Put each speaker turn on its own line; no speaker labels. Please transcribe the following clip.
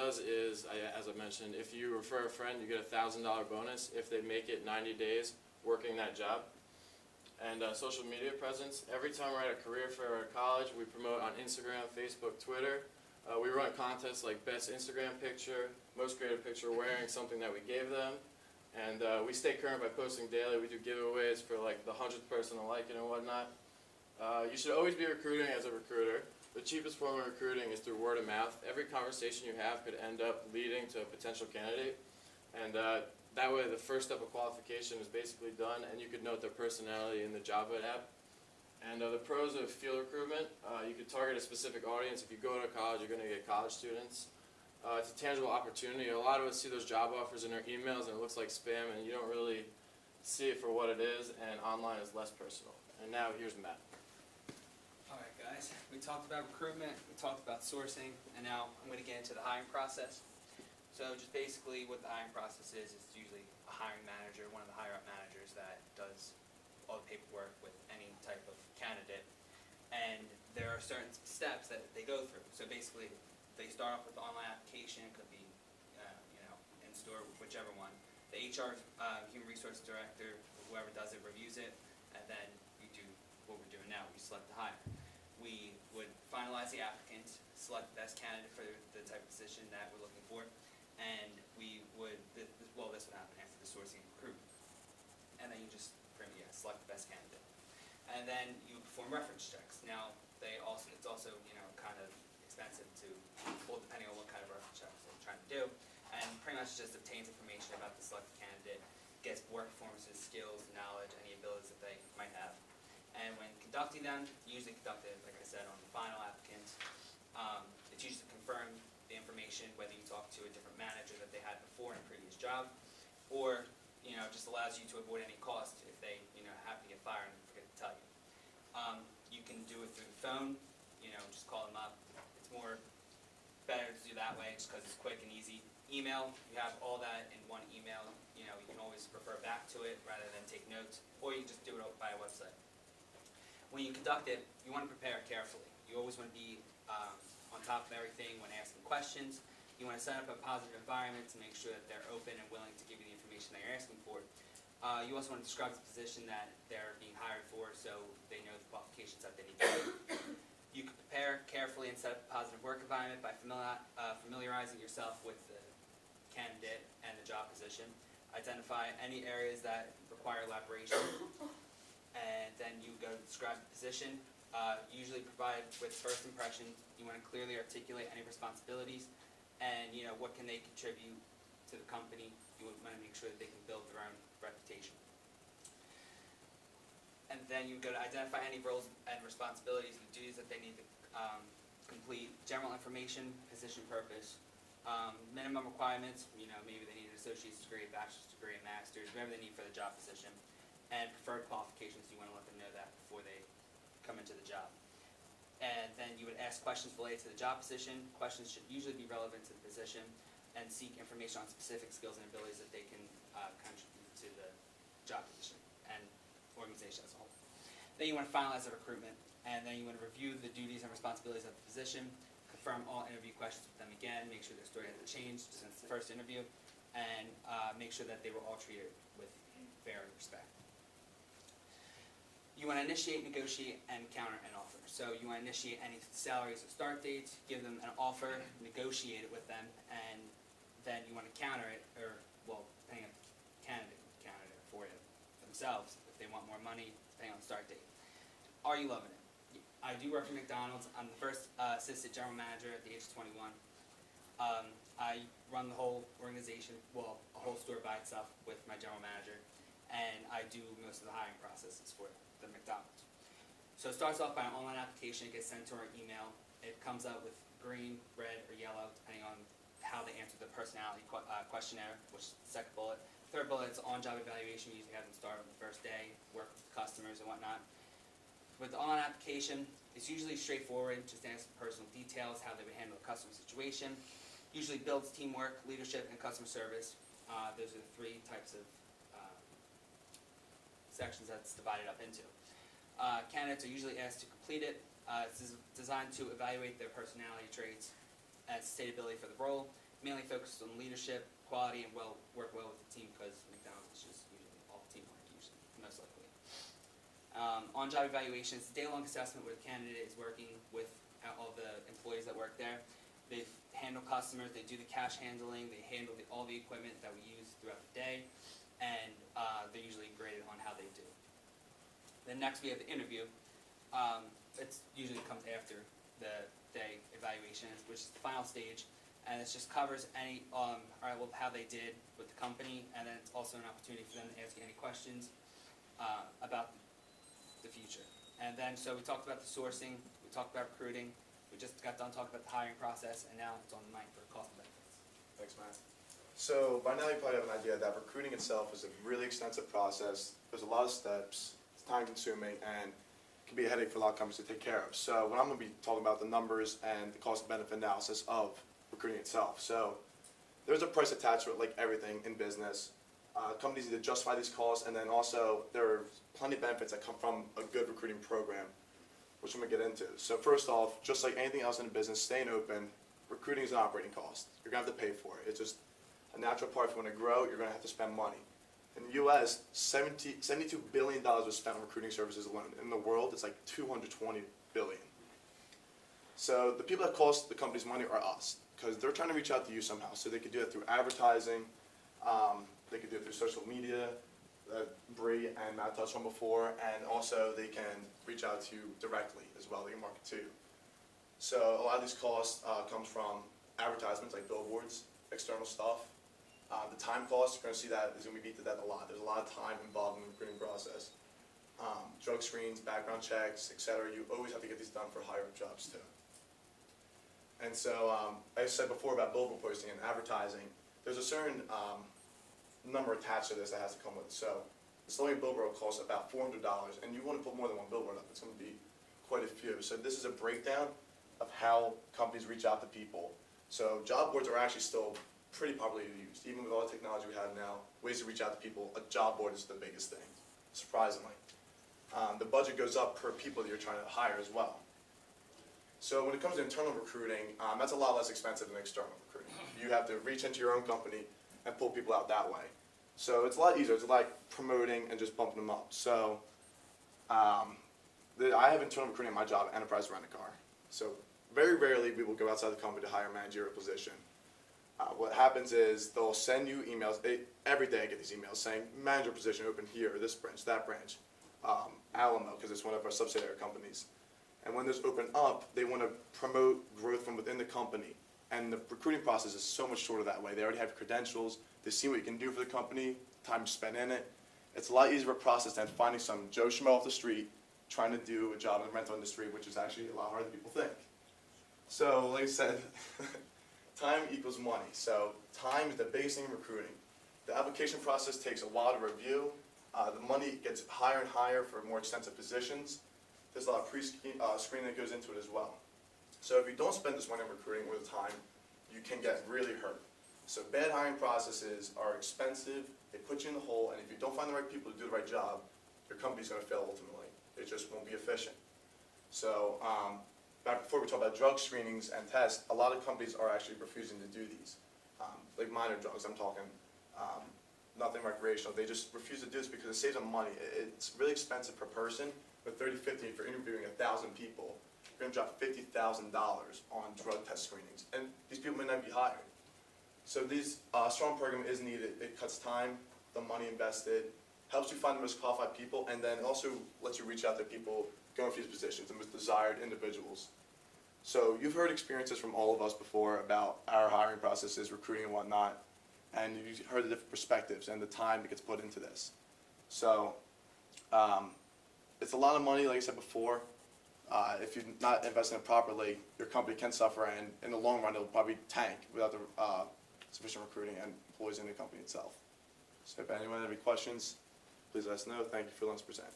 does is, as I mentioned, if you refer a friend, you get a $1,000 bonus if they make it 90 days working that job. And social media presence. Every time we're at a career fair or at college, we promote on Instagram, Facebook, Twitter. We run contests like best Instagram picture, most creative picture wearing something that we gave them. And we stay current by posting daily. We do giveaways for like the 100th person to like it and whatnot. You should always be recruiting as a recruiter. The cheapest form of recruiting is through word of mouth. Every conversation you have could end up leading to a potential candidate. And that way the first step of qualification is basically done, and you could note their personality in the job app. And the pros of field recruitment, you could target a specific audience. If you go to college, you're going to get college students. It's a tangible opportunity. A lot of us see those job offers in our emails and it looks like spam, and you don't really see it for what it is, and online is less personal. And now here's Matt.
Alright guys, we talked about recruitment, we talked about sourcing, and now I'm going to get into the hiring process. So just basically what the hiring process is, it's usually a hiring manager, one of the higher up managers that does all the paperwork with any type of candidate. And there are certain steps that they go through. So basically they start off with the online application, could be in-store, whichever one. The HR, Human Resource Director, whoever does it, reviews it, and then we do what we're doing now, we select the hire. We would finalize the applicant, select the best candidate for the type of position that we're looking for, and we would, this would happen after the sourcing and recruitment. And then you just select the best candidate. And then you perform reference checks. Now, it's also kind of expensive to, well, depending on what kind of reference checks they're trying to do, and pretty much just obtains information about the selected candidate, gets work performances, skills, knowledge, any abilities that they might have. And when conducting them, usually conducted, like I said, on the final applicant, it's usually to confirm the information, whether you talk to a different manager that they had before in a previous job, or just allows you to avoid any cost if they happen to get fired and forget to tell you. You can do it through the phone, just call them up. It's better to do that way just because it's quick and easy. Email, you have all that in one email. You can always refer back to it rather than take notes, or you can just do it by a website. When you conduct it, you want to prepare carefully. You always want to be on top of everything when asking questions. You want to set up a positive environment to make sure that they're open and willing to give you the information that you're asking for. You also want to describe the position that they're being hired for so they know the qualifications that they need to do. You can prepare carefully and set up a positive work environment by familiarizing yourself with the candidate and the job position. Identify any areas that require elaboration, and then you go to describe the position. Usually provide with first impressions. You want to clearly articulate any responsibilities and what can they contribute to the company. You want to make sure that they can build their own reputation. And then you go to identify any roles and responsibilities and duties that they need to complete. General information, position purpose, minimum requirements, maybe they need an associate's degree, a bachelor's degree, a master's, whatever they need for the job position, and preferred qualifications. You want to let them know that before they come into the job. And then you would ask questions related to the job position. Questions should usually be relevant to the position, and seek information on specific skills and abilities that they can contribute to the job position and organization as a whole. Then you want to finalize the recruitment, and then you want to review the duties and responsibilities of the position, confirm all interview questions with them again, make sure their story hasn't changed since the first interview, and make sure that they were all treated with fair respect. You want to initiate, negotiate, and counter an offer. So you want to initiate any salaries or start dates, give them an offer, negotiate it with them, and then you want to counter it, or, well, depending on the candidate, counter it for it themselves if they want more money, depending on the start date. Are you loving it? I do work for McDonald's. I'm the first assistant general manager at the age of 21. I run the whole organization, well, a whole store by itself with my general manager, and I do most of the hiring processes for the McDonald's. So it starts off by an online application. It gets sent to our email. It comes out with green, red, or yellow, depending on how they answer the personality questionnaire, which is the second bullet. Third bullet is on-job evaluation. We usually have them start on the first day, work with customers and whatnot. With the online application, it's usually straightforward, just answer personal details, how they would handle a customer situation. Usually builds teamwork, leadership, and customer service. Those are the three types of sections that's divided up into. Candidates are usually asked to complete it. It's designed to evaluate their personality traits and suitability for the role, mainly focused on leadership, quality, and work well with the team, because McDonald's is just usually all teamwork, usually, most likely. On-job evaluations, day-long assessment where the candidate is working with all the employees that work there. They handle customers, they do the cash handling, they handle all the equipment that we use throughout the day, and they're usually graded on how they do. Then next we have the interview. It usually comes after the day evaluation, which is the final stage, and it just covers any how they did with the company, and then it's also an opportunity for them to ask you any questions about the future. And then, so we talked about the sourcing, we talked about recruiting, we just got done talking about the hiring process, and now it's on the mic for cost and benefits.
Thanks, Matt. So by now you probably have an idea that recruiting itself is a really extensive process. There's a lot of steps, it's time consuming, and it can be a headache for a lot of companies to take care of. So what I'm going to be talking about the numbers and the cost and benefit analysis of recruiting itself. So there's a price attached to it, like everything in business. Companies need to justify these costs, and then also there are plenty of benefits that come from a good recruiting program, which I'm going to get into. So first off, just like anything else in a business, staying open, recruiting is an operating cost. You're going to have to pay for it. It's just a natural part. If you want to grow, you're going to have to spend money. In the U.S., $72 billion was spent on recruiting services alone. In the world, it's like $220 billion. So the people that cost the companies money are us, because they're trying to reach out to you somehow. So they could do it through advertising, they could do it through social media, that Bree and Matt touched on before, and also they can reach out to you directly as well. They can market to you. So a lot of these costs comes from advertisements like billboards, external stuff. The time cost, you're going to see that is going to be beat to death a lot. There's a lot of time involved in the recruiting process. Drug screens, background checks, etc. You always have to get these done for higher up jobs too. And so, as I said before about billboard posting and advertising, there's a certain number attached to this that has to come with it. So, the Slovenian billboard costs about $400, and you want to put more than one billboard up. It's going to be quite a few. So this is a breakdown of how companies reach out to people. So job boards are actually still pretty popularly used. Even with all the technology we have now, ways to reach out to people, a job board is the biggest thing, surprisingly. The budget goes up per people that you're trying to hire as well. So when it comes to internal recruiting, that's a lot less expensive than external recruiting. You have to reach into your own company and pull people out that way. So it's a lot easier. It's like promoting and just bumping them up. So I have internal recruiting at my job, Enterprise Rent-A-Car. So very rarely we will go outside the company to hire a managerial position. What happens is they'll send you emails. Every day I get these emails saying, manager position open here, this branch, that branch. Alamo, because it's one of our subsidiary companies. And when those open up, they want to promote growth from within the company. And the recruiting process is so much shorter that way. They already have credentials. They see what you can do for the company, time spent in it. It's a lot easier of a process than finding some Joe Schmo off the street trying to do a job in the rental industry, which is actually a lot harder than people think. So, like I said, time equals money. So time is the biggest thing in recruiting. The application process takes a while to review. The money gets higher and higher for more extensive positions. There's a lot of pre-screening that goes into it as well. So if you don't spend this money on recruiting with time, you can get really hurt. So bad hiring processes are expensive, they put you in the hole, and if you don't find the right people to do the right job, your company's going to fail ultimately. It just won't be efficient. So back before we talked about drug screenings and tests, a lot of companies are actually refusing to do these. Like minor drugs, I'm talking nothing recreational. They just refuse to do this because it saves them money. It's really expensive per person. With 30-50, if you're interviewing 1,000 people, you're going to drop $50,000 on drug test screenings. And these people may not be hired. So this strong program is needed. It cuts time, the money invested, helps you find the most qualified people, and then also lets you reach out to people going for these positions, the most desired individuals. So you've heard experiences from all of us before about our hiring processes, recruiting and whatnot, and you've heard the different perspectives and the time that gets put into this. So it's a lot of money, like I said before. If you're not investing it properly, your company can suffer, and in the long run, it'll probably tank without the sufficient recruiting and employees in the company itself. So if anyone has any questions, please let us know. Thank you for letting us present.